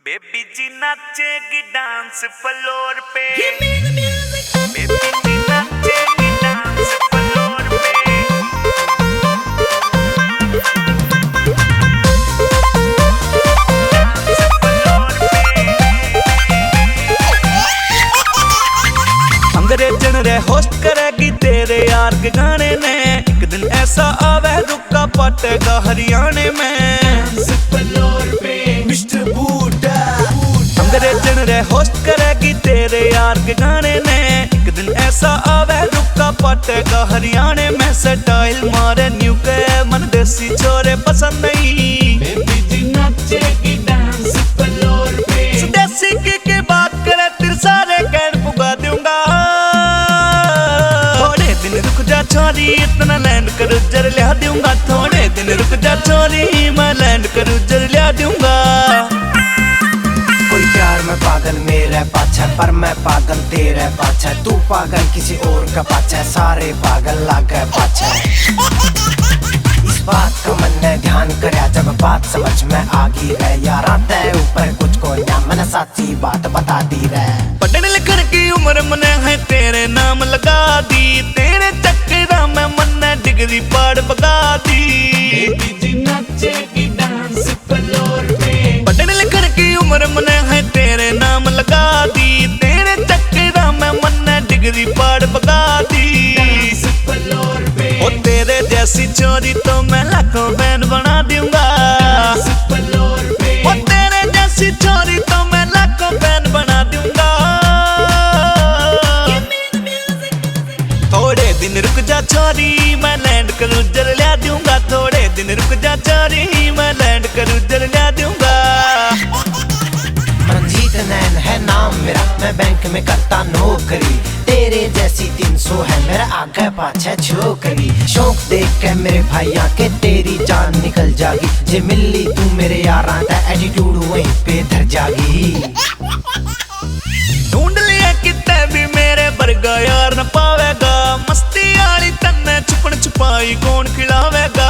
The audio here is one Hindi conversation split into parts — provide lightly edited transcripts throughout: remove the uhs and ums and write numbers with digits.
बेबी जी नाचेगी डांस फ्लोर पे। बेबी जी नाचेगी डांस फ्लोर पे। डांस फ्लोर पे। अंग्रेजन रे होस्ट करेगी तेरे यार के गाने ने। एक दिन ऐसा आवे रुका पटेगा हरियाणे में। डांस फ्लोर पे मिस्टर बूटा। अंग्रेजन रे होस्ट करेगी तेरे यार के गाने ने। एक दिन ऐसा आवे रुका पटेगा हरियाणे में। स्टाइल मारे न्यू के मन देसी छोरे पसंद नहीं। बेबी जी नाचेगी डांस फ्लोर पे। देसी की बात करे तेरे सारे कैन पुगा दूंगा। थोड़े दिन रुक जा छोरी इतना लैंड क्रूजर लिया दूंगा। थोड़े दिन रुक जा छोरी मैं लैंड क्रूजर लिया दूंगा। कोई प्यार में पागल मेरे पाछे पर मैं पागल तेरे पाछे। तू पागल किसी और का पाछे सारे पागल लागे पाछे। इस बात का मन ने ध्यान करया जब बात समझ में आ गई रे। यार आते ऊपर कुछ को ना मैंने सच्ची बात बता दी रे। पढ़ने लिखने की उम्र मने है तेरे नाम लगा दी। तेरे चक्कर में मन ने डिग्री पढ़ बगा दी। बेबी जी नाचेगी डांस फ्लोर पे। पढ़ने लिखने की उम्र मने है तेरे नाम लगा दी। तेरे चक्कर में मन ने डिग्री पढ़ बगा दी। डांस फ्लोर पे ओ तेरे जैसी चोरी तो मैं लाखों बैंड बना दूंगा। डांस फ्लोर पे ओ तेरे जैसी चोरी तो मैं लाखों बैंड बना दूंगा। थोड़े दिन रुक जा छोरी मैं लैंड क्रूजर ला दूंगा। थोड़े दिन रुक जा छोरी मैं लैंड क्रूजर ला दूंगा। मनजीत नैन है नाम मेरा मैं बैंक में करता नौकरी। तेरे जैसी 300 है मेरा आगे पाछे छोकरी। शौक देख के मेरे भाइया के तेरी जान निकल जागी। जे मिली तू मेरे यारा दा एटीट्यूड वहीं पे धर जागी। ढूंढ लिया कितने भी मेरे बरगा यार न पावेगा। मस्ती वाली तन्ने छुपन छुपाई कौन खिलावेगा।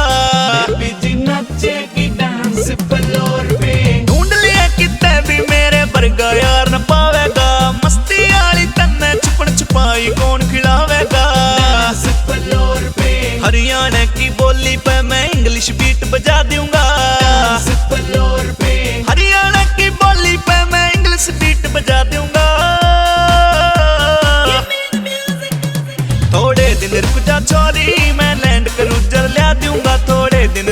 बेबी जी नाचेगी डांस फ्लोर पे। ढूंढ लिया कितने भी मेरे बरगा यार न पावेगा। मस्ती वाली तन्ने छुपन छुपाई कौन खिलावेगा। डांस फ्लोर पे हरियाणा की बोली पे मैं इंग्लिश बीट बजा दूंगा। डांस फ्लोर पे हरियाणा की बोली पे मैं इंग्लिश बीट बजा दूंगा। थोड़े दिन रुक जा छोरी मैं लैंड क्रूजर ला दूंगा। थोड़े दिन